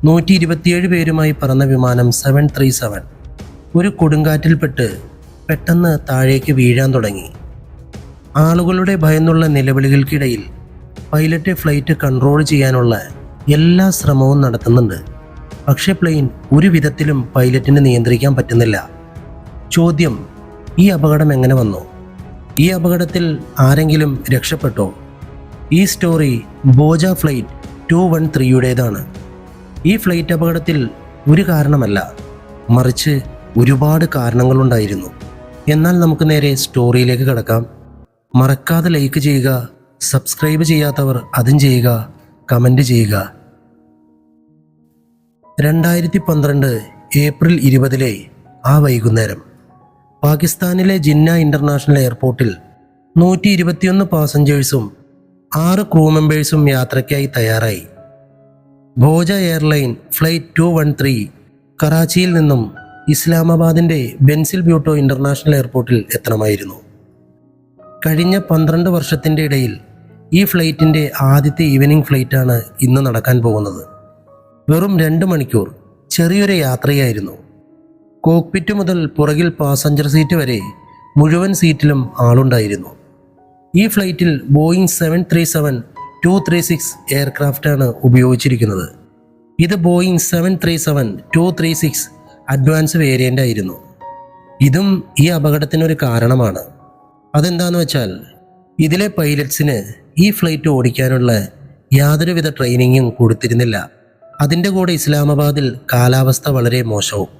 127 പേരുമായി പറന്ന വിമാനം 737 ഒരു കൊടുങ്കാറ്റിൽപ്പെട്ട് പെട്ടെന്ന് താഴേക്ക് വീഴാൻ തുടങ്ങി. ആളുകളുടെ ഭയന്നുള്ള നിലവിളികൾക്കിടയിൽ പൈലറ്റ് ഫ്ലൈറ്റ് കൺട്രോൾ ചെയ്യാനുള്ള എല്ലാ ശ്രമവും നടത്തുന്നുണ്ട്. പക്ഷേ പ്ലെയിൻ ഒരു വിധത്തിലും പൈലറ്റിന് നിയന്ത്രിക്കാൻ പറ്റുന്നില്ല. ചോദ്യം: ഈ അപകടം എങ്ങനെ വന്നു? ഈ അപകടത്തിൽ ആരെങ്കിലും രക്ഷപ്പെട്ടോ? ഈ സ്റ്റോറി ബോജ ഫ്ലൈറ്റ് 213യുടേതാണ്. ഈ ഫ്ലൈറ്റ് അപകടത്തിൽ ഒരു കാരണമല്ല, മറിച്ച് ഒരുപാട് കാരണങ്ങളുണ്ടായിരുന്നു. എന്നാൽ നമുക്ക് നേരെ സ്റ്റോറിയിലേക്ക് കടക്കാം. മറക്കാതെ ലൈക്ക് ചെയ്യുക, സബ്സ്ക്രൈബ് ചെയ്യാത്തവർ അതും ചെയ്യുക, കമൻറ്റ് ചെയ്യുക. 2012 ഏപ്രിൽ 20 ആ വൈകുന്നേരം പാകിസ്ഥാനിലെ ജിന്ന ഇൻ്റർനാഷണൽ എയർപോർട്ടിൽ 121 പാസഞ്ചേഴ്സും 6 ക്രൂ മെമ്പേഴ്സും യാത്രയ്ക്കായി തയ്യാറായി. ബോജ എയർലൈൻ ഫ്ലൈറ്റ് 213 കറാച്ചിയിൽ നിന്നും ഇസ്ലാമാബാദിൻ്റെ ബെൻസിൽ ബ്യൂട്ടോ ഇൻ്റർനാഷണൽ എയർപോർട്ടിൽ എത്തണമായിരുന്നു. കഴിഞ്ഞ 12 വർഷത്തിൻ്റെ ഇടയിൽ ഈ ഫ്ലൈറ്റിൻ്റെ ആദ്യത്തെ ഈവനിംഗ് ഫ്ലൈറ്റാണ് ഇന്ന് നടക്കാൻ പോകുന്നത്. വെറും 2 മണിക്കൂർ ചെറിയൊരു യാത്രയായിരുന്നു. കോക്പിറ്റ് മുതൽ പുറകിൽ പാസഞ്ചർ സീറ്റ് വരെ മുഴുവൻ സീറ്റിലും ആളുണ്ടായിരുന്നു. ഈ ഫ്ലൈറ്റിൽ ബോയിങ് 737-236 എയർക്രാഫ്റ്റാണ് ഉപയോഗിച്ചിരിക്കുന്നത്. ഇത് ബോയിങ് 737-236 അഡ്വാൻസ് വേരിയൻ്റ് ആയിരുന്നു. ഇതും ഈ അപകടത്തിനൊരു കാരണമാണ്. അതെന്താണെന്ന് വെച്ചാൽ ഇതിലെ പൈലറ്റ്സിന് ഈ ഫ്ലൈറ്റ് ഓടിക്കാനുള്ള യാതൊരുവിധ ട്രെയിനിങ്ങും കൊടുത്തിരുന്നില്ല. അതിൻ്റെ കൂടെ ഇസ്ലാമാബാദിൽ കാലാവസ്ഥ വളരെ മോശവും.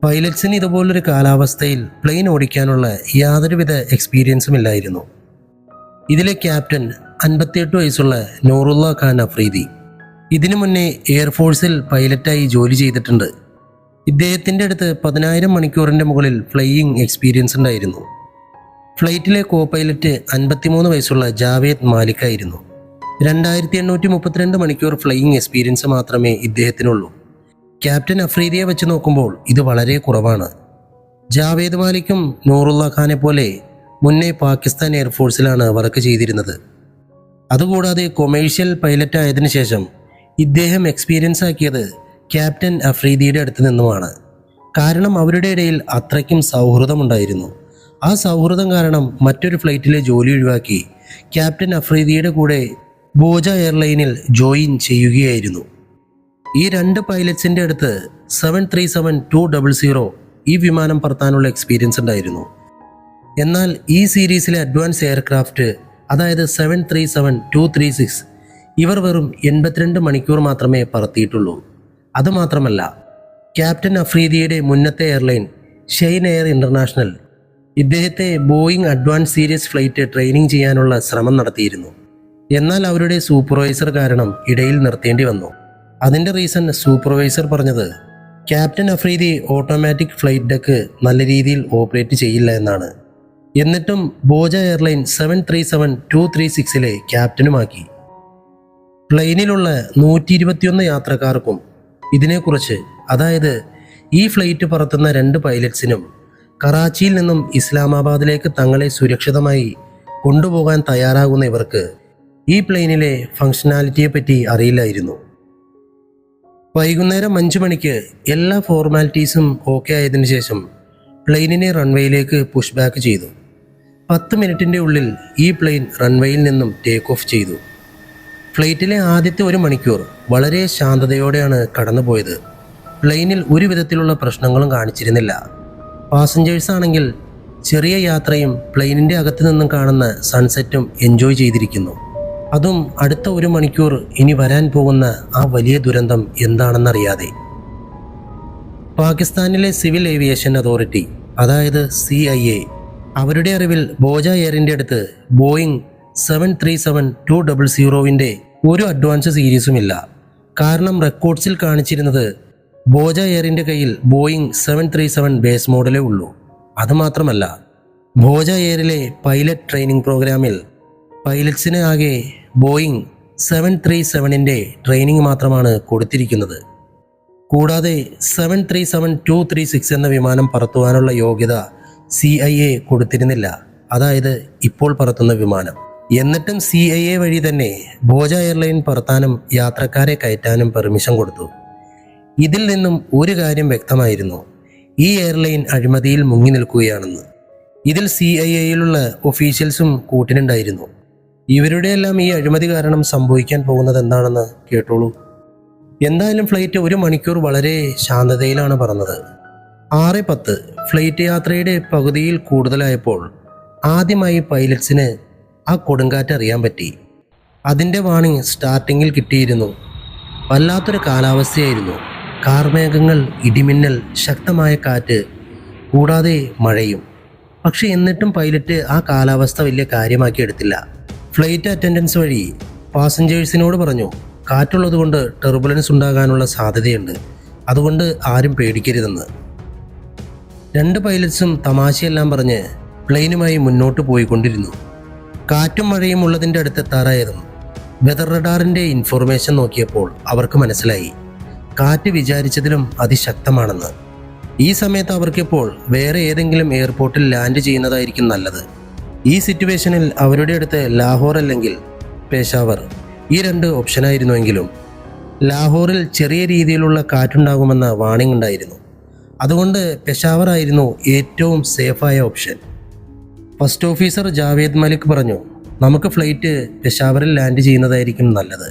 പൈലറ്റ്സിന് ഇതുപോലൊരു കാലാവസ്ഥയിൽ പ്ലെയിൻ ഓടിക്കാനുള്ള യാതൊരുവിധ എക്സ്പീരിയൻസും ഇല്ലായിരുന്നു. ഇതിലെ ക്യാപ്റ്റൻ 58 വയസ്സുള്ള നൂറുള്ള ഖാൻ അഫ്രീദി. ഇതിനു മുന്നേ എയർഫോഴ്സിൽ പൈലറ്റായി ജോലി ചെയ്തിട്ടുണ്ട്. ഇദ്ദേഹത്തിൻ്റെ അടുത്ത് 10,000 മണിക്കൂറിൻ്റെ മുകളിൽ ഫ്ലൈയിങ് എക്സ്പീരിയൻസ് ഉണ്ടായിരുന്നു. ഫ്ലൈറ്റിലെ കോ പൈലറ്റ് 53 വയസ്സുള്ള ജാവേദ് മാലിക്കായിരുന്നു. 2832 മണിക്കൂർ ഫ്ലൈയിങ് എക്സ്പീരിയൻസ് മാത്രമേ ഇദ്ദേഹത്തിനുള്ളൂ. ക്യാപ്റ്റൻ അഫ്രീദിയെ വെച്ച് നോക്കുമ്പോൾ ഇത് വളരെ കുറവാണ്. ജാവേദ് മാലിക്കും നൂറുള്ള ഖാനെ പോലെ മുന്നേ പാകിസ്ഥാൻ എയർഫോഴ്സിലാണ് വർക്ക് ചെയ്തിരുന്നത്. അതുകൂടാതെ കൊമേഴ്ഷ്യൽ പൈലറ്റ് ആയതിനു ശേഷം ഇദ്ദേഹം എക്സ്പീരിയൻസ് ആക്കിയത് ക്യാപ്റ്റൻ അഫ്രീദിയുടെ അടുത്ത് നിന്നുമാണ്. കാരണം അവരുടെ ഇടയിൽ അത്രയ്ക്കും സൗഹൃദമുണ്ടായിരുന്നു. ആ സൗഹൃദം കാരണം മറ്റൊരു ഫ്ലൈറ്റിലെ ജോലി ഒഴിവാക്കി ക്യാപ്റ്റൻ അഫ്രീദിയുടെ കൂടെ ബോജ എയർലൈനിൽ ജോയിൻ ചെയ്യുകയായിരുന്നു. ഈ 2 പൈലറ്റ്സിൻ്റെ അടുത്ത് 737-200 ഈ വിമാനം പറത്താനുള്ള എക്സ്പീരിയൻസ് ഉണ്ടായിരുന്നു. എന്നാൽ ഈ സീരീസിലെ അഡ്വാൻസ് എയർക്രാഫ്റ്റ്, അതായത് 737-236, ഇവർ വെറും 82 മണിക്കൂർ മാത്രമേ പറത്തിയിട്ടുള്ളൂ. അതുമാത്രമല്ല, ക്യാപ്റ്റൻ അഫ്രീദിയുടെ മുന്നത്തെ എയർലൈൻ ഷെയ്ൻ എയർ ഇൻ്റർനാഷണൽ ഇദ്ദേഹത്തെ Boeing advance series flight training ചെയ്യാനുള്ള ശ്രമം നടത്തിയിരുന്നു. എന്നാൽ അവരുടെ സൂപ്പർവൈസർ കാരണം ഇടയിൽ നിർത്തേണ്ടി വന്നു. അതിൻ്റെ റീസൺ സൂപ്പർവൈസർ പറഞ്ഞത് captain Afridi automatic flight deck നല്ല രീതിയിൽ ഓപ്പറേറ്റ് ചെയ്യില്ല എന്നാണ്. എന്നിട്ടും ബോജ എയർലൈൻ 737-236ലെ ക്യാപ്റ്റനുമാക്കി. പ്ലെയിനിലുള്ള 121 യാത്രക്കാർക്കും ഇതിനെക്കുറിച്ച്, അതായത് ഈ ഫ്ലൈറ്റ് പറത്തുന്ന 2 പൈലറ്റ്സിനും കറാച്ചിയിൽ നിന്നും ഇസ്ലാമാബാദിലേക്ക് തങ്ങളെ സുരക്ഷിതമായി കൊണ്ടുപോകാൻ തയ്യാറാകുന്ന ഇവർക്ക് ഈ പ്ലെയിനിലെ ഫങ്ഷനാലിറ്റിയെപ്പറ്റി അറിയില്ലായിരുന്നു. വൈകുന്നേരം 5 മണിക്ക് എല്ലാ ഫോർമാലിറ്റീസും ഓക്കെ ആയതിനു ശേഷം പ്ലെയിനിനെ റൺവേയിലേക്ക് പുഷ് ബാക്ക് ചെയ്തു. 10 മിനിറ്റിൻ്റെ ഉള്ളിൽ ഈ പ്ലെയിൻ റൺവേയിൽ നിന്നും ടേക്ക് ഓഫ് ചെയ്തു. ഫ്ലൈറ്റിലെ ആദ്യത്തെ 1 മണിക്കൂർ വളരെ ശാന്തതയോടെയാണ് കടന്നുപോയത്. പ്ലെയിനിൽ ഒരു വിധത്തിലുള്ള പ്രശ്നങ്ങളും കാണിച്ചിരുന്നില്ല. പാസഞ്ചേഴ്സ് ആണെങ്കിൽ ചെറിയ യാത്രയും പ്ലെയിനിൻ്റെ അകത്ത് നിന്നും കാണുന്ന സൺസെറ്റും എൻജോയ് ചെയ്തിരിക്കുന്നു. അതും അടുത്ത 1 മണിക്കൂർ ഇനി വരാൻ പോകുന്ന ആ വലിയ ദുരന്തം എന്താണെന്നറിയാതെ. പാകിസ്ഥാനിലെ സിവിൽ ഏവിയേഷൻ അതോറിറ്റി, അതായത് CIA, അവരുടെ അറിവിൽ ബോജ എയറിൻ്റെ അടുത്ത് ബോയിങ് 737-200ൻ്റെ ഒരു അഡ്വാൻസ് സീരീസുമില്ല. കാരണം റെക്കോർഡ്സിൽ കാണിച്ചിരുന്നത് ബോജ എയറിൻ്റെ കയ്യിൽ ബോയിങ് 737 ബേസ് മോഡലേ ഉള്ളൂ. അതുമാത്രമല്ല, ബോജ എയറിലെ പൈലറ്റ് ട്രെയിനിങ് പ്രോഗ്രാമിൽ പൈലറ്റ്സിന് ആകെ ബോയിങ് 737ൻ്റെ ട്രെയിനിങ് മാത്രമാണ് കൊടുത്തിരിക്കുന്നത്. കൂടാതെ 737-236 എന്ന വിമാനം പറത്തുവാനുള്ള യോഗ്യത CIA കൊടുത്തിരുന്നില്ല, അതായത് ഇപ്പോൾ പറത്തുന്ന വിമാനം. എന്നിട്ടും CIA വഴി തന്നെ ബോജ എയർലൈൻ പറത്താനും യാത്രക്കാരെ കയറ്റാനും പെർമിഷൻ കൊടുത്തു. ഇതിൽ നിന്നും ഒരു കാര്യം വ്യക്തമായിരുന്നു, ഈ എയർലൈൻ അഴിമതിയിൽ മുങ്ങി നിൽക്കുകയാണെന്ന്. ഇതിൽ CIA-യിലുള്ള ഒഫീഷ്യൽസും കൂട്ടിനുണ്ടായിരുന്നു. ഇവരുടെയെല്ലാം ഈ അഴിമതി കാരണം സംഭവിക്കാൻ പോകുന്നത് എന്താണെന്ന് കേട്ടോളൂ. എന്തായാലും ഫ്ലൈറ്റ് 1 മണിക്കൂർ വളരെ ശാന്തതയിലാണ് പറന്നത്. 6:10 ഫ്ലൈറ്റ് യാത്രയുടെ പകുതിയിൽ കൂടുതലായപ്പോൾ ആദ്യമായി പൈലറ്റ്സിന് ആ കൊടുങ്കാറ്റ് അറിയാൻ പറ്റി. അതിൻ്റെ വാണിംഗ് സ്റ്റാർട്ടിങ്ങിൽ കിട്ടിയിരുന്നു. വല്ലാത്തൊരു കാലാവസ്ഥയായിരുന്നു. കാർമേഘങ്ങൾ, ഇടിമിന്നൽ, ശക്തമായ കാറ്റ്, കൂടാതെ മഴയും. പക്ഷെ എന്നിട്ടും പൈലറ്റ് ആ കാലാവസ്ഥ വലിയ കാര്യമാക്കി എടുത്തില്ല. ഫ്ലൈറ്റ് അറ്റൻഡൻസ് വഴി പാസഞ്ചേഴ്സിനോട് പറഞ്ഞു, കാറ്റുള്ളതുകൊണ്ട് ടെർബുലൻസ് ഉണ്ടാകാനുള്ള സാധ്യതയുണ്ട്, അതുകൊണ്ട് ആരും പേടിക്കരുതെന്ന്. 2 പൈലറ്റ്സും തമാശയെല്ലാം പറഞ്ഞ് പ്ലെയിനുമായി മുന്നോട്ട് പോയിക്കൊണ്ടിരുന്നു. കാറ്റും മഴയും ഉള്ളതിൻ്റെ അടുത്തെത്താറായതും വെതർ റഡാറിൻ്റെ ഇൻഫോർമേഷൻ നോക്കിയപ്പോൾ അവർക്ക് മനസ്സിലായി, കാറ്റ് വിചാരിച്ചതിലും അതിശക്തമാണെന്ന്. ഈ സമയത്ത് അവർക്കിപ്പോൾ വേറെ ഏതെങ്കിലും എയർപോർട്ടിൽ ലാൻഡ് ചെയ്യുന്നതായിരിക്കും നല്ലത്. ഈ സിറ്റുവേഷനിൽ അവരുടെ അടുത്ത് ലാഹോർ അല്ലെങ്കിൽ പേഷാവർ, ഈ 2 ഓപ്ഷനായിരുന്നുവെങ്കിലും ലാഹോറിൽ ചെറിയ രീതിയിലുള്ള കാറ്റുണ്ടാകുമെന്ന വാണിംഗ് ഉണ്ടായിരുന്നു. അതുകൊണ്ട് പെഷാവർ ആയിരുന്നു ഏറ്റവും സേഫായ ഓപ്ഷൻ. ഫസ്റ്റ് ഓഫീസർ ജാവേദ് മലിക് പറഞ്ഞു, നമുക്ക് ഫ്ലൈറ്റ് പെഷാവറിൽ ലാൻഡ് ചെയ്യുന്നതായിരിക്കും നല്ലത്.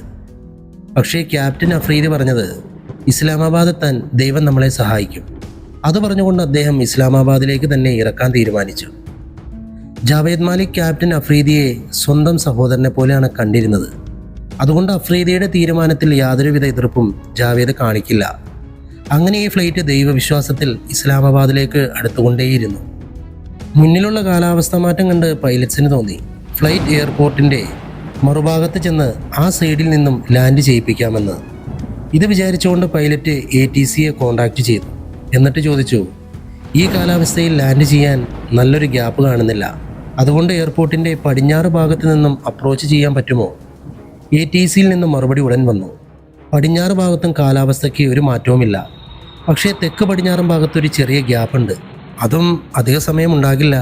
പക്ഷേ ക്യാപ്റ്റൻ അഫ്രീദി പറഞ്ഞത്, ഇസ്ലാമാബാദ് എത്താൻ ദൈവം നമ്മളെ സഹായിക്കും. അത് പറഞ്ഞുകൊണ്ട് അദ്ദേഹം ഇസ്ലാമാബാദിലേക്ക് തന്നെ ഇറക്കാൻ തീരുമാനിച്ചു. ജാവേദ് മാലിക് ക്യാപ്റ്റൻ അഫ്രീദിയെ സ്വന്തം സഹോദരനെ പോലെയാണ് കണ്ടിരുന്നത്. അതുകൊണ്ട് അഫ്രീദിയുടെ തീരുമാനത്തിൽ യാതൊരുവിധ എതിർപ്പും ജാവേദ് കാണിക്കില്ല. അങ്ങനെ ഈ ഫ്ലൈറ്റ് ദൈവവിശ്വാസത്തിൽ ഇസ്ലാമാബാദിലേക്ക് അടുത്തുകൊണ്ടേയിരുന്നു. മുന്നിലുള്ള കാലാവസ്ഥ മാറ്റം കണ്ട് പൈലറ്റ്സിന് തോന്നി, ഫ്ലൈറ്റ് എയർപോർട്ടിൻ്റെ മറുഭാഗത്ത് ചെന്ന് ആ സൈഡിൽ നിന്നും ലാൻഡ് ചെയ്യിപ്പിക്കാമെന്ന്. ഇത് വിചാരിച്ചുകൊണ്ട് പൈലറ്റ് ATCയെ കോൺടാക്റ്റ് ചെയ്തു. എന്നിട്ട് ചോദിച്ചു, ഈ കാലാവസ്ഥയിൽ ലാൻഡ് ചെയ്യാൻ നല്ലൊരു ഗ്യാപ്പ് കാണുന്നില്ല, അതുകൊണ്ട് എയർപോർട്ടിൻ്റെ പടിഞ്ഞാറ് ഭാഗത്ത് നിന്നും അപ്രോച്ച് ചെയ്യാൻ പറ്റുമോ? ATCയിൽ നിന്നും മറുപടി ഉടൻ വന്നു, പടിഞ്ഞാറ് ഭാഗത്തും കാലാവസ്ഥയ്ക്ക് ഒരു മാറ്റവുമില്ല, പക്ഷേ തെക്ക് പടിഞ്ഞാറും ഭാഗത്തൊരു ചെറിയ ഗ്യാപ്പുണ്ട്, അതും അധിക സമയം ഉണ്ടാകില്ല.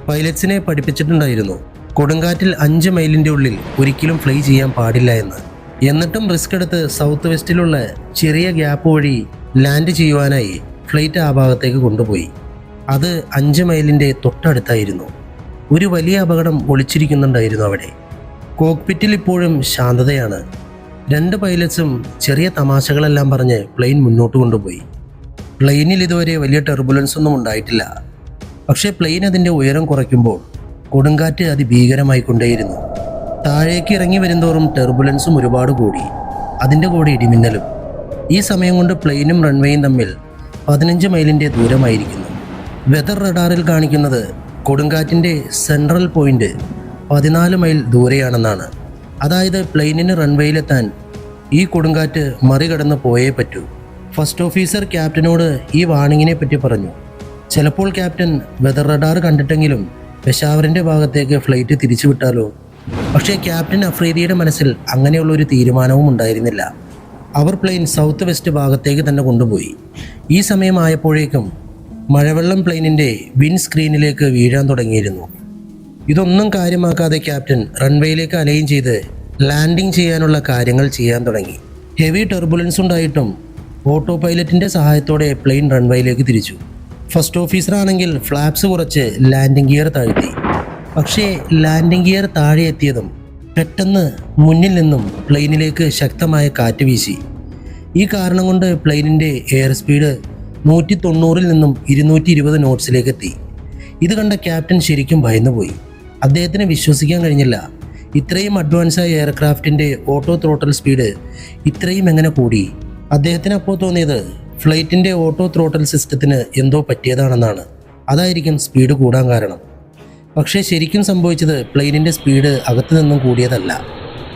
പൈലറ്റ്സിനെ പഠിപ്പിച്ചിട്ടുണ്ടായിരുന്നു, കൊടുങ്കാറ്റിൽ 5 മൈലിൻ്റെ ഉള്ളിൽ ഒരിക്കലും ഫ്ലൈ ചെയ്യാൻ പാടില്ല എന്ന്. എന്നിട്ടും റിസ്ക് എടുത്ത് സൗത്ത് വെസ്റ്റിലുള്ള ചെറിയ ഗ്യാപ്പ് വഴി ലാൻഡ് ചെയ്യുവാനായി ഫ്ലൈറ്റ് ആ ഭാഗത്തേക്ക് കൊണ്ടുപോയി. അത് 5 മൈലിൻ്റെ തൊട്ടടുത്തായിരുന്നു. ഒരു വലിയ അപകടം ഒളിച്ചിരിക്കുന്നുണ്ടായിരുന്നു അവിടെ. കോക്പിറ്റിൽ ഇപ്പോഴും ശാന്തതയാണ്. 2 പൈലറ്റ്സും ചെറിയ തമാശകളെല്ലാം പറഞ്ഞ് പ്ലെയിൻ മുന്നോട്ട് കൊണ്ടുപോയി. പ്ലെയിനിൽ ഇതുവരെ വലിയ ടെർബുലൻസ് ഒന്നും ഉണ്ടായിട്ടില്ല. പക്ഷേ പ്ലെയിൻ അതിൻ്റെ ഉയരം കുറയ്ക്കുമ്പോൾ കൊടുങ്കാറ്റ് അതിഭീകരമായി കൊണ്ടേയിരുന്നു. താഴേക്ക് ഇറങ്ങി വരുന്തോറും ടെർബുലൻസും ഒരുപാട് കൂടി, അതിൻ്റെ കൂടെ ഇടിമിന്നലും. ഈ സമയം കൊണ്ട് പ്ലെയിനും റൺവേയും തമ്മിൽ 15 മൈലിൻ്റെ ദൂരമായിരിക്കുന്നു. വെതർ റഡാറിൽ കാണിക്കുന്നത് കൊടുങ്കാറ്റിൻ്റെ സെൻട്രൽ പോയിന്റ് 14 മൈൽ ദൂരെയാണെന്നാണ്. അതായത് പ്ലെയിനിന് റൺവേയിലെത്താൻ ഈ കൊടുങ്കാറ്റ് മറികടന്ന് പോയേ പറ്റൂ. ഫസ്റ്റ് ഓഫീസർ ക്യാപ്റ്റനോട് ഈ വാണിങ്ങിനെ പറ്റി പറഞ്ഞു. ചിലപ്പോൾ ക്യാപ്റ്റൻ വെതർ റഡാർ കണ്ടിട്ടെങ്കിലും പെഷാവറിൻ്റെ ഭാഗത്തേക്ക് ഫ്ലൈറ്റ് തിരിച്ചുവിട്ടാലോ? പക്ഷേ ക്യാപ്റ്റൻ അഫ്രീദിയുടെ മനസ്സിൽ അങ്ങനെയുള്ള ഒരു തീരുമാനവും ഉണ്ടായിരുന്നില്ല. അവർ പ്ലെയിൻ സൗത്ത് വെസ്റ്റ് ഭാഗത്തേക്ക് തന്നെ കൊണ്ടുപോയി. ഈ സമയമായപ്പോഴേക്കും മഴവെള്ളം പ്ലെയിനിൻ്റെ വിൻ സ്ക്രീനിലേക്ക് വീഴാൻ തുടങ്ങിയിരുന്നു. ഇതൊന്നും കാര്യമാക്കാതെ ക്യാപ്റ്റൻ റൺവേയിലേക്ക് അലൈൻ ചെയ്ത് ലാൻഡിംഗ് ചെയ്യാനുള്ള കാര്യങ്ങൾ ചെയ്യാൻ തുടങ്ങി. ഹെവി ടെർബുലൻസ് ഉണ്ടായിട്ടും ഓട്ടോ പൈലറ്റിൻ്റെ സഹായത്തോടെ പ്ലെയിൻ റൺവേയിലേക്ക് തിരിച്ചു. ഫസ്റ്റ് ഓഫീസറാണെങ്കിൽ ഫ്ലാപ്സ് കുറച്ച് ലാൻഡിംഗ് ഗിയർ താഴ്ത്തി. പക്ഷേ ലാൻഡിംഗ് ഗിയർ താഴെ എത്തിയതും പെട്ടെന്ന് മുന്നിൽ നിന്നും പ്ലെയിനിലേക്ക് ശക്തമായ കാറ്റ് വീശി. ഈ കാരണം കൊണ്ട് പ്ലെയിനിൻ്റെ എയർ സ്പീഡ് 190-ൽ നിന്നും 220 നോട്ട്സിലേക്ക് എത്തി. ഇത് കണ്ട ക്യാപ്റ്റൻ ശരിക്കും ഭയന്നുപോയി. അദ്ദേഹത്തിന് വിശ്വസിക്കാൻ കഴിഞ്ഞില്ല. ഇത്രയും അഡ്വാൻസായ എയർക്രാഫ്റ്റിൻ്റെ ഓട്ടോ ത്രോട്ടൽ സ്പീഡ് ഇത്രയും എങ്ങനെ കൂടി? അദ്ദേഹത്തിന് അപ്പോൾ തോന്നിയത് ഫ്ലൈറ്റിൻ്റെ ഓട്ടോ ത്രോട്ടൽ സിസ്റ്റത്തിന് എന്തോ പറ്റിയതാണെന്നാണ്. അതായിരിക്കും സ്പീഡ് കൂടാൻ കാരണം. പക്ഷേ ശരിക്കും സംഭവിച്ചത് പ്ലെയിനിൻ്റെ സ്പീഡ് അകത്തു നിന്നും കൂടിയതല്ല.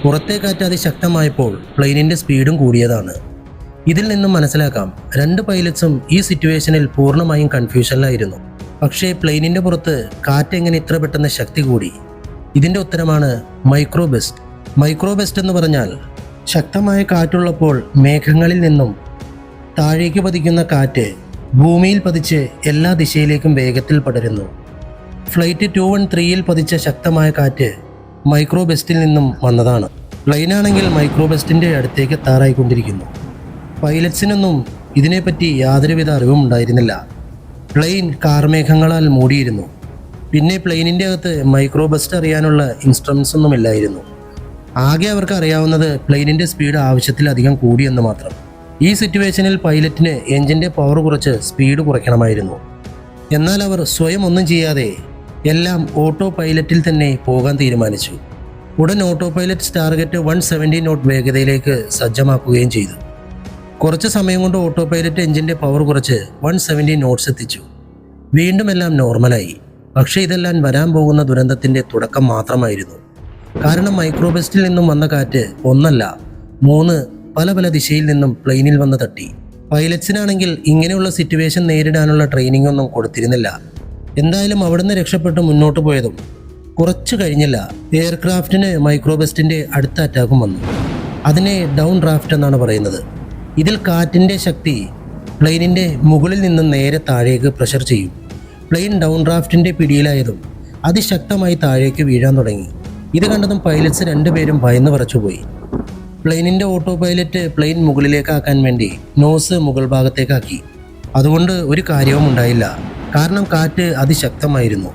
പുറത്തെ കാറ്റ് അതിശക്തമായപ്പോൾ പ്ലെയിനിൻ്റെ സ്പീഡും കൂടിയതാണ്. ഇതിൽ നിന്നും മനസ്സിലാക്കാം 2 പൈലറ്റ്സും ഈ സിറ്റുവേഷനിൽ പൂർണ്ണമായും കൺഫ്യൂഷനിലായിരുന്നു. പക്ഷേ പ്ലെയിനിൻ്റെ പുറത്ത് കാറ്റ് എങ്ങനെ ഇത്ര പെട്ടെന്ന് ശക്തി കൂടി? ഇതിൻ്റെ ഉത്തരമാണ് മൈക്രോബെസ്റ്റ്. മൈക്രോബെസ്റ്റ് എന്ന് പറഞ്ഞാൽ ശക്തമായ കാറ്റുള്ളപ്പോൾ മേഘങ്ങളിൽ നിന്നും താഴേക്ക് പതിക്കുന്ന കാറ്റ് ഭൂമിയിൽ പതിച്ച് എല്ലാ ദിശയിലേക്കും വേഗത്തിൽ പടരുന്നു. ഫ്ലൈറ്റ് 213-ൽ പതിച്ച ശക്തമായ കാറ്റ് മൈക്രോബെസ്റ്റിൽ നിന്നും വന്നതാണ്. പ്ലെയിനാണെങ്കിൽ മൈക്രോബെസ്റ്റിൻ്റെ അടുത്തേക്ക് എത്താറായിക്കൊണ്ടിരിക്കുന്നു. പൈലറ്റ്സിനൊന്നും ഇതിനെപ്പറ്റി യാതൊരുവിധ അറിവും ഉണ്ടായിരുന്നില്ല. പ്ലെയിൻ കാർമേഘങ്ങളാൽ മൂടിയിരുന്നു. പിന്നെ പ്ലെയിനിൻ്റെ അകത്ത് മൈക്രോബസ്റ്റ് അറിയാനുള്ള ഇൻസ്ട്രുമെൻസ് ഒന്നും ഇല്ലായിരുന്നു. ആകെ അവർക്ക് അറിയാവുന്നത് പ്ലെയിനിൻ്റെ സ്പീഡ് ആവശ്യത്തിലധികം കൂടിയെന്ന് മാത്രം. ഈ സിറ്റുവേഷനിൽ പൈലറ്റിന് എഞ്ചിൻ്റെ പവർ കുറച്ച് സ്പീഡ് കുറയ്ക്കണമായിരുന്നു. എന്നാൽ അവർ സ്വയം ഒന്നും ചെയ്യാതെ എല്ലാം ഓട്ടോ പൈലറ്റിൽ തന്നെ പോകാൻ തീരുമാനിച്ചു. ഉടൻ ഓട്ടോ പൈലറ്റ് ടാർഗറ്റ് 170 നോട്ട് വേഗതയിലേക്ക് സജ്ജമാക്കുകയും ചെയ്തു. കുറച്ച് സമയം കൊണ്ട് ഓട്ടോ പൈലറ്റ് എഞ്ചിൻ്റെ പവർ കുറച്ച് 170 നോട്ട്സ് എത്തിച്ചു. വീണ്ടും എല്ലാം നോർമലായി. പക്ഷേ ഇതെല്ലാം വരാൻ പോകുന്ന ദുരന്തത്തിൻ്റെ തുടക്കം മാത്രമായിരുന്നു. കാരണം മൈക്രോബസ്റ്റിൽ നിന്നും വന്ന കാറ്റ് ഒന്നല്ല 3 പല ദിശയിൽ നിന്നും പ്ലെയിനിൽ വന്ന് തട്ടി. പൈലറ്റ്സിനാണെങ്കിൽ ഇങ്ങനെയുള്ള സിറ്റുവേഷൻ നേരിടാനുള്ള ട്രെയിനിങ് ഒന്നും കൊടുത്തിരുന്നില്ല. എന്തായാലും അവിടുന്ന് രക്ഷപ്പെട്ട് മുന്നോട്ട് പോയതും കുറച്ച് കഴിഞ്ഞില്ല എയർക്രാഫ്റ്റിന് മൈക്രോബസ്റ്റിൻ്റെ അടുത്ത അറ്റാക്കും വന്നു. അതിനെ ഡൗൺ ഡ്രാഫ്റ്റ് എന്നാണ് പറയുന്നത്. ഇതിൽ കാറ്റിൻ്റെ ശക്തി പ്ലെയിനിൻ്റെ മുകളിൽ നിന്നും നേരെ താഴേക്ക് പ്രഷർ ചെയ്യും. പ്ലെയിൻ ഡൗൺ ഡ്രാഫ്റ്റിൻ്റെ പിടിയിലായതും അതിശക്തമായി താഴേക്ക് വീഴാൻ തുടങ്ങി. ഇത് കണ്ടതും പൈലറ്റ്സ് രണ്ടുപേരും ഭയന്ന് വിറച്ചുപോയി. പ്ലെയിനിൻ്റെ ഓട്ടോ പൈലറ്റ് പ്ലെയിൻ മുകളിലേക്കാക്കാൻ വേണ്ടി നോസ് മുകൾ ഭാഗത്തേക്കാക്കി. അതുകൊണ്ട് ഒരു കാര്യവും ഉണ്ടായില്ല. കാരണം കാറ്റ് അതിശക്തമായിരുന്നു.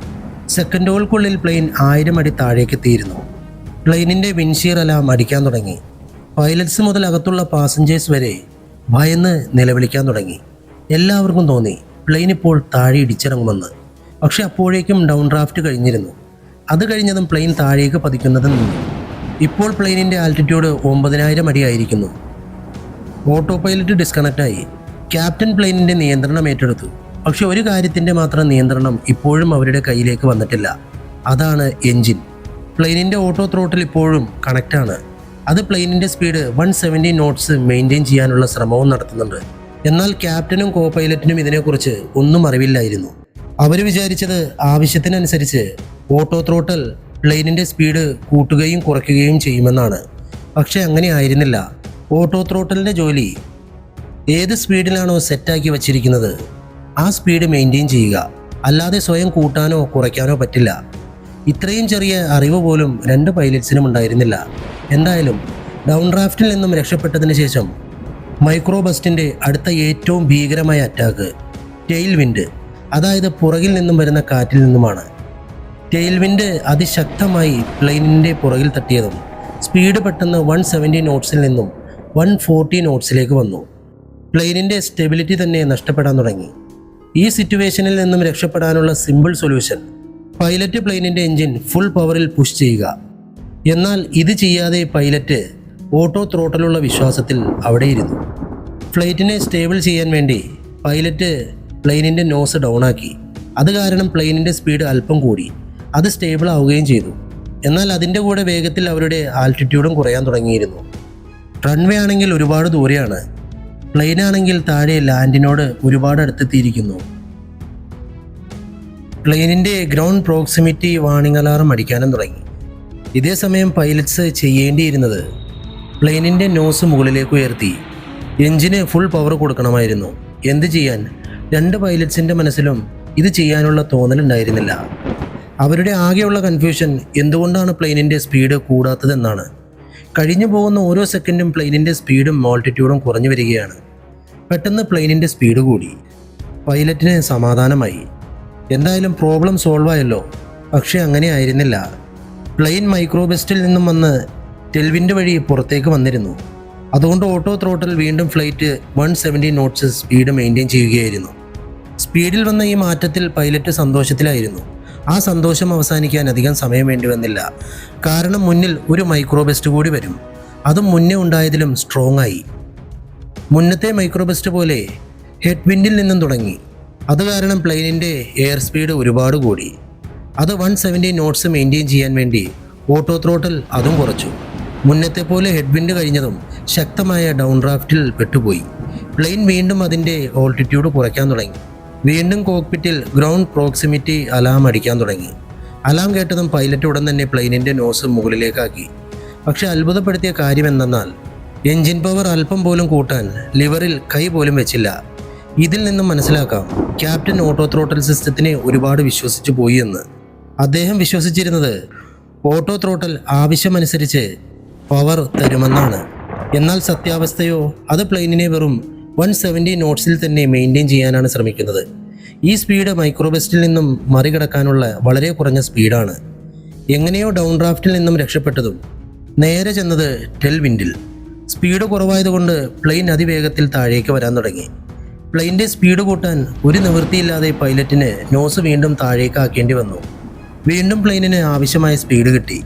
സെക്കൻഡുകൾക്കുള്ളിൽ പ്ലെയിൻ 1000 അടി താഴേക്ക് എത്തിയിരുന്നു. പ്ലെയിനിൻ്റെ വിൻഷീർ അലാം അടിക്കാൻ തുടങ്ങി. പൈലറ്റ്സ് മുതൽ അകത്തുള്ള പാസഞ്ചേഴ്സ് വരെ ഭയന്ന് നിലവിളിക്കാൻ തുടങ്ങി. എല്ലാവർക്കും തോന്നി പ്ലെയിൻ ഇപ്പോൾ താഴെ ഇടിച്ചിറങ്ങുമെന്ന്. പക്ഷെ അപ്പോഴേക്കും ഡൗൺ ഡ്രാഫ്റ്റ് കഴിഞ്ഞിരുന്നു. അത് കഴിഞ്ഞതും പ്ലെയിൻ താഴേക്ക് പതിക്കുന്നത് നിന്നു. ഇപ്പോൾ പ്ലെയിനിൻ്റെ ആൾട്ടിറ്റ്യൂഡ് 9000 അടി ആയിരിക്കുന്നു. ഓട്ടോ പൈലറ്റ് ഡിസ്കണക്റ്റായി. ക്യാപ്റ്റൻ പ്ലെയിനിൻ്റെ നിയന്ത്രണം ഏറ്റെടുത്തു. പക്ഷെ ഒരു കാര്യത്തിൻ്റെ മാത്രം നിയന്ത്രണം ഇപ്പോഴും അവരുടെ കയ്യിലേക്ക് വന്നിട്ടില്ല. അതാണ് എൻജിൻ. പ്ലെയിനിൻ്റെ ഓട്ടോ ത്രോട്ടിൽ ഇപ്പോഴും കണക്റ്റാണ്. അത് പ്ലെയിനിൻ്റെ സ്പീഡ് 170 നോട്ട്സ് മെയിൻറ്റെയിൻ ചെയ്യാനുള്ള ശ്രമവും നടത്തുന്നുണ്ട്. എന്നാൽ ക്യാപ്റ്റനും കോ പൈലറ്റിനും ഇതിനെക്കുറിച്ച് ഒന്നും അറിവില്ലായിരുന്നു. അവർ വിചാരിച്ചത് ആവശ്യത്തിനനുസരിച്ച് ഓട്ടോ ത്രോട്ടൽ പ്ലെയിനിൻ്റെ സ്പീഡ് കൂട്ടുകയും കുറയ്ക്കുകയും ചെയ്യുമെന്നാണ്. പക്ഷേ അങ്ങനെ ആയിരുന്നില്ല. ഓട്ടോ ത്രോട്ടലിൻ്റെ ജോലി ഏത് സ്പീഡിലാണോ സെറ്റാക്കി വച്ചിരിക്കുന്നത് ആ സ്പീഡ് മെയിൻറ്റെയിൻ ചെയ്യുക, അല്ലാതെ സ്വയം കൂട്ടാനോ കുറയ്ക്കാനോ പറ്റില്ല. ഇത്രയും ചെറിയ അറിവ് പോലും 2 പൈലറ്റ്സിനും ഉണ്ടായിരുന്നില്ല. എന്തായാലും ഡൗൺ ഡ്രാഫ്റ്റിൽ നിന്നും രക്ഷപ്പെട്ടതിന് ശേഷം മൈക്രോബസ്റ്റിൻ്റെ അടുത്ത ഏറ്റവും ഭീകരമായ അറ്റാക്ക് ടെയിൽ വിൻഡ്, അതായത് പുറകിൽ നിന്നും വരുന്ന കാറ്റിൽ നിന്നുമാണ്. ടെയിൽ വിൻഡ് അതിശക്തമായി പ്ലെയിനിൻ്റെ പുറകിൽ തട്ടിയതും സ്പീഡ് പെട്ടെന്ന് 170 നോട്ട്സിൽ നിന്നും 140 നോട്ട്സിലേക്ക് വന്നു. പ്ലെയിനിൻ്റെ സ്റ്റെബിലിറ്റി തന്നെ നഷ്ടപ്പെടാൻ തുടങ്ങി. ഈ സിറ്റുവേഷനിൽ നിന്നും രക്ഷപ്പെടാനുള്ള സിമ്പിൾ സൊല്യൂഷൻ പൈലറ്റ് പ്ലെയിനിൻ്റെ എൻജിൻ ഫുൾ പവറിൽ പുഷ് ചെയ്യുക. എന്നാൽ ഇത് ചെയ്യാതെ പൈലറ്റ് ഓട്ടോ ത്രോട്ടലുള്ള വിശ്വാസത്തിൽ അവിടെയിരുന്നു. ഫ്ലൈറ്റിനെ സ്റ്റേബിൾ ചെയ്യാൻ വേണ്ടി പൈലറ്റ് പ്ലെയിനിൻ്റെ നോസ് ഡൗൺ ആക്കി. അത് കാരണം പ്ലെയിനിൻ്റെ സ്പീഡ് അല്പം കൂടി. അത് സ്റ്റേബിൾ ആവുകയും ചെയ്തു. എന്നാൽ അതിൻ്റെ കൂടെ വേഗത്തിൽ അവരുടെ ആൾട്ടിറ്റ്യൂഡും കുറയാൻ തുടങ്ങിയിരുന്നു. റൺവേ ആണെങ്കിൽ ഒരുപാട് ദൂരെയാണ്. പ്ലെയിനാണെങ്കിൽ താഴെ ലാൻഡിനോട് ഒരുപാട് അടുത്തെത്തിയിരിക്കുന്നു. പ്ലെയിനിൻ്റെ ഗ്രൗണ്ട് പ്രോക്സിമിറ്റി വാണിംഗ് അലാറം അടിക്കാനും തുടങ്ങി. ഇതേ സമയം പൈലറ്റ്സ് ചെയ്യേണ്ടിയിരുന്നത് പ്ലെയിനിൻ്റെ നോസ് മുകളിലേക്ക് ഉയർത്തി എഞ്ചിന് ഫുൾ പവർ കൊടുക്കണമായിരുന്നു. എന്ത് ചെയ്യാൻ? 2 പൈലറ്റ്സിൻ്റെ മനസ്സിലും ഇത് ചെയ്യാനുള്ള തോന്നലുണ്ടായിരുന്നില്ല. അവരുടെ ആകെയുള്ള കൺഫ്യൂഷൻ എന്തുകൊണ്ടാണ് പ്ലെയിനിൻ്റെ സ്പീഡ് കൂടാത്തതെന്നാണ്. കഴിഞ്ഞു പോകുന്ന ഓരോ സെക്കൻഡും പ്ലെയിനിൻ്റെ സ്പീഡും ആൾട്ടിറ്റ്യൂഡും കുറഞ്ഞു വരികയാണ്. പെട്ടെന്ന് പ്ലെയിനിൻ്റെ സ്പീഡ് കൂടി. പൈലറ്റിന് സമാധാനമായി. എന്തായാലും പ്രോബ്ലം സോൾവ് ആയല്ലോ. പക്ഷേ അങ്ങനെ ആയിരുന്നില്ല. പ്ലെയിൻ മൈക്രോബസ്റ്റിൽ നിന്നും വന്ന് ടെൽവിൻഡ് വഴി പുറത്തേക്ക് വന്നിരുന്നു. അതുകൊണ്ട് ഓട്ടോ ത്രോട്ടൽ വീണ്ടും ഫ്ലൈറ്റ് 170 നോട്ട്സ് സ്പീഡ് മെയിൻറ്റെയിൻ ചെയ്യുകയായിരുന്നു. സ്പീഡിൽ വന്ന ഈ മാറ്റത്തിൽ പൈലറ്റ് സന്തോഷത്തിലായിരുന്നു. ആ സന്തോഷം അവസാനിക്കാൻ അധികം സമയം വേണ്ടി വന്നില്ല. കാരണം മുന്നിൽ ഒരു മൈക്രോബസ്റ്റ് കൂടി വരും. അതും മുന്നേ ഉണ്ടായതിലും സ്ട്രോങ് ആയി. മുന്നത്തെ മൈക്രോബസ്റ്റ് പോലെ ഹെഡ് വിൻഡിൽ നിന്നും തുടങ്ങി. അത് കാരണം പ്ലെയിനിൻ്റെ എയർ സ്പീഡ് ഒരുപാട് കൂടി. അത് 170 നോട്ട്സ് മെയിൻറ്റെയിൻ ചെയ്യാൻ വേണ്ടി ഓട്ടോ ത്രോട്ടൽ അതും കുറച്ചു. മുന്നത്തെ പോലെ ഹെഡ് വിൻഡ് കഴിഞ്ഞതും ശക്തമായ ഡൗൺ ഡ്രാഫ്റ്റിൽ പെട്ടുപോയി. പ്ലെയിൻ വീണ്ടും അതിൻ്റെ ഓൾട്ടിറ്റ്യൂഡ് കുറയ്ക്കാൻ തുടങ്ങി. വീണ്ടും കോക്പിറ്റിൽ ഗ്രൗണ്ട് പ്രോക്സിമിറ്റി അലാം അടിക്കാൻ തുടങ്ങി. അലാം കേട്ടതും പൈലറ്റ് ഉടൻ തന്നെ പ്ലെയിനിൻ്റെ നോസ് മുകളിലേക്കാക്കി. പക്ഷെ അത്ഭുതപ്പെടുത്തിയ കാര്യം എന്തെന്നാൽ എൻജിൻ പവർ അല്പം പോലും കൂട്ടാൻ ലിവറിൽ കൈ പോലും വെച്ചില്ല. ഇതിൽ നിന്നും മനസ്സിലാക്കാം ക്യാപ്റ്റൻ ഓട്ടോ ത്രോട്ടൽ സിസ്റ്റത്തിനെ ഒരുപാട് വിശ്വസിച്ചു പോയി എന്ന്. അദ്ദേഹം വിശ്വസിച്ചിരുന്നത് ഓട്ടോ ത്രോട്ടൽ ആവശ്യമനുസരിച്ച് പവർ തരുമെന്നാണ്. എന്നാൽ സത്യാവസ്ഥയോ അത് പ്ലെയിനിനെ വെറും 170 നോട്ട്സിൽ തന്നെ മെയിൻറ്റെയിൻ ചെയ്യാനാണ് ശ്രമിക്കുന്നത്. ഈ സ്പീഡ് മൈക്രോബസ്റ്റിൽ നിന്നും മറികടക്കാനുള്ള വളരെ കുറഞ്ഞ സ്പീഡാണ്. എങ്ങനെയോ ഡൗൺ ഡ്രാഫ്റ്റിൽ നിന്നും രക്ഷപ്പെട്ടതും നേരെ ചെന്നത് ടെൽ വിൻഡിൽ. സ്പീഡ് കുറവായതുകൊണ്ട് പ്ലെയിൻ അതിവേഗത്തിൽ താഴേക്ക് വരാൻ തുടങ്ങി. പ്ലെയിൻ്റെ സ്പീഡ് കൂട്ടാൻ ഒരു നിവൃത്തിയില്ലാതെ പൈലറ്റിന് നോസ് വീണ്ടും താഴേക്ക് ആക്കേണ്ടി വന്നു. വീണ്ടും പ്ലെയിനിന് ആവശ്യമായ സ്പീഡ് കിട്ടി.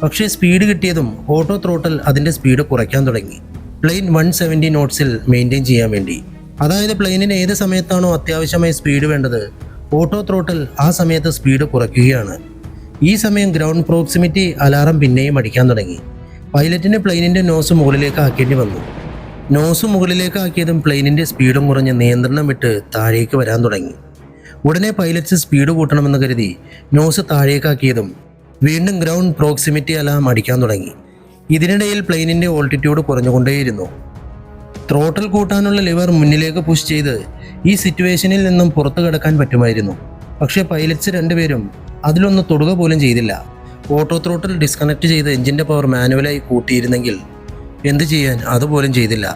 പക്ഷേ സ്പീഡ് കിട്ടിയതും ഓട്ടോ ത്രോട്ടൽ അതിൻ്റെ സ്പീഡ് കുറയ്ക്കാൻ തുടങ്ങി. പ്ലെയിൻ 170 നോട്ട്സിൽ മെയിൻറ്റെയിൻ ചെയ്യാൻ വേണ്ടി. അതായത് പ്ലെയിനിന് ഏത് സമയത്താണോ അത്യാവശ്യമായ സ്പീഡ് വേണ്ടത്, ഓട്ടോ ത്രോട്ടൽ ആ സമയത്ത് സ്പീഡ് കുറയ്ക്കുകയാണ്. ഈ സമയം ഗ്രൗണ്ട് പ്രോക്സിമിറ്റി അലാറം പിന്നെയും അടിക്കാൻ തുടങ്ങി. പൈലറ്റിന് പ്ലെയിനിൻ്റെ നോസ് മുകളിലേക്ക് ആക്കേണ്ടി വന്നു. നോസ് മുകളിലേക്ക് ആക്കിയതും പ്ലെയിനിൻ്റെ സ്പീഡും കുറഞ്ഞ് നിയന്ത്രണം വിട്ട് താഴേക്ക് വരാൻ തുടങ്ങി. ഉടനെ പൈലറ്റ്സ് സ്പീഡ് കൂട്ടണമെന്ന് കരുതി നോസ് താഴേക്കാക്കിയതും വീണ്ടും ഗ്രൗണ്ട് പ്രോക്സിമിറ്റി അലാം അടിക്കാൻ തുടങ്ങി. ഇതിനിടയിൽ പ്ലെയിനിൻ്റെ ഓൾട്ടിറ്റ്യൂഡ് കുറഞ്ഞുകൊണ്ടേയിരുന്നു. ത്രോട്ടൽ കൂട്ടാനുള്ള ലിവർ മുന്നിലേക്ക് പുഷ് ചെയ്ത് ഈ സിറ്റുവേഷനിൽ നിന്നും പുറത്തു കടക്കാൻ പറ്റുമായിരുന്നു. പക്ഷേ പൈലറ്റ്സ് രണ്ടുപേരും അതിലൊന്ന് തൊടുക പോലും ചെയ്തില്ല. ഓട്ടോ ത്രോട്ടൽ ഡിസ്കണക്ട് ചെയ്ത് എഞ്ചിൻ്റെ പവർ മാനുവലായി കൂട്ടിയിരുന്നെങ്കിൽ എന്ത് ചെയ്യാൻ, അതുപോലും ചെയ്തില്ല.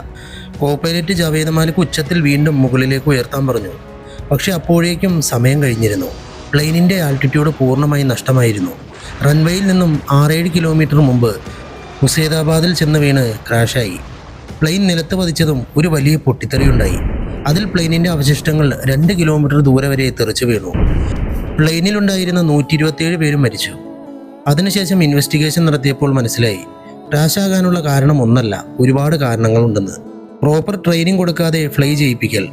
കോപൈലറ്റ് ജാവേദ് മാലിക് ഉച്ചത്തിൽ വീണ്ടും മുകളിലേക്ക് ഉയർത്താൻ പറഞ്ഞു. പക്ഷേ അപ്പോഴേക്കും സമയം കഴിഞ്ഞിരുന്നു. പ്ലെയിനിൻ്റെ ആൾട്ടിറ്റ്യൂഡ് പൂർണ്ണമായി നഷ്ടമായിരുന്നു. റൺവേയിൽ നിന്നും 6-7 കിലോമീറ്റർ മുമ്പ് മുസേദാബാദിൽ ചെന്ന് വീണ് ക്രാഷായി. പ്ലെയിൻ നിലത്ത് പതിച്ചതും ഒരു വലിയ പൊട്ടിത്തെറിയുണ്ടായി. അതിൽ പ്ലെയിനിൻ്റെ അവശിഷ്ടങ്ങൾ 2 കിലോമീറ്റർ ദൂരെ വരെ തെറിച്ചു വീണു. പ്ലെയിനിലുണ്ടായിരുന്ന 127 പേരും മരിച്ചു. അതിനുശേഷം ഇൻവെസ്റ്റിഗേഷൻ നടത്തിയപ്പോൾ മനസ്സിലായി, ക്രാഷാകാനുള്ള കാരണം ഒന്നല്ല, ഒരുപാട് കാരണങ്ങളുണ്ടെന്ന്. പ്രോപ്പർ ട്രെയിനിങ് കൊടുക്കാതെ ഫ്ലൈ ചെയ്യിപ്പിക്കൽ,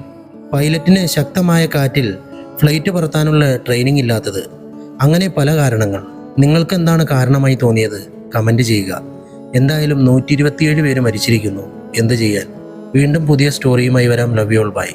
പൈലറ്റിന് ശക്തമായ കാറ്റിൽ ഫ്ലൈറ്റ് പറത്താനുള്ള ട്രെയിനിങ് ഇല്ലാത്തത്, അങ്ങനെ പല കാരണങ്ങൾ. നിങ്ങൾക്ക് എന്താണ് കാരണമായി തോന്നിയത്? കമൻറ്റ് ചെയ്യുക. എന്തായാലും 127 പേര് മരിച്ചിരിക്കുന്നു. എന്ത് ചെയ്യാൻ? വീണ്ടും പുതിയ സ്റ്റോറിയുമായി വരാം. Love you all. ബൈ.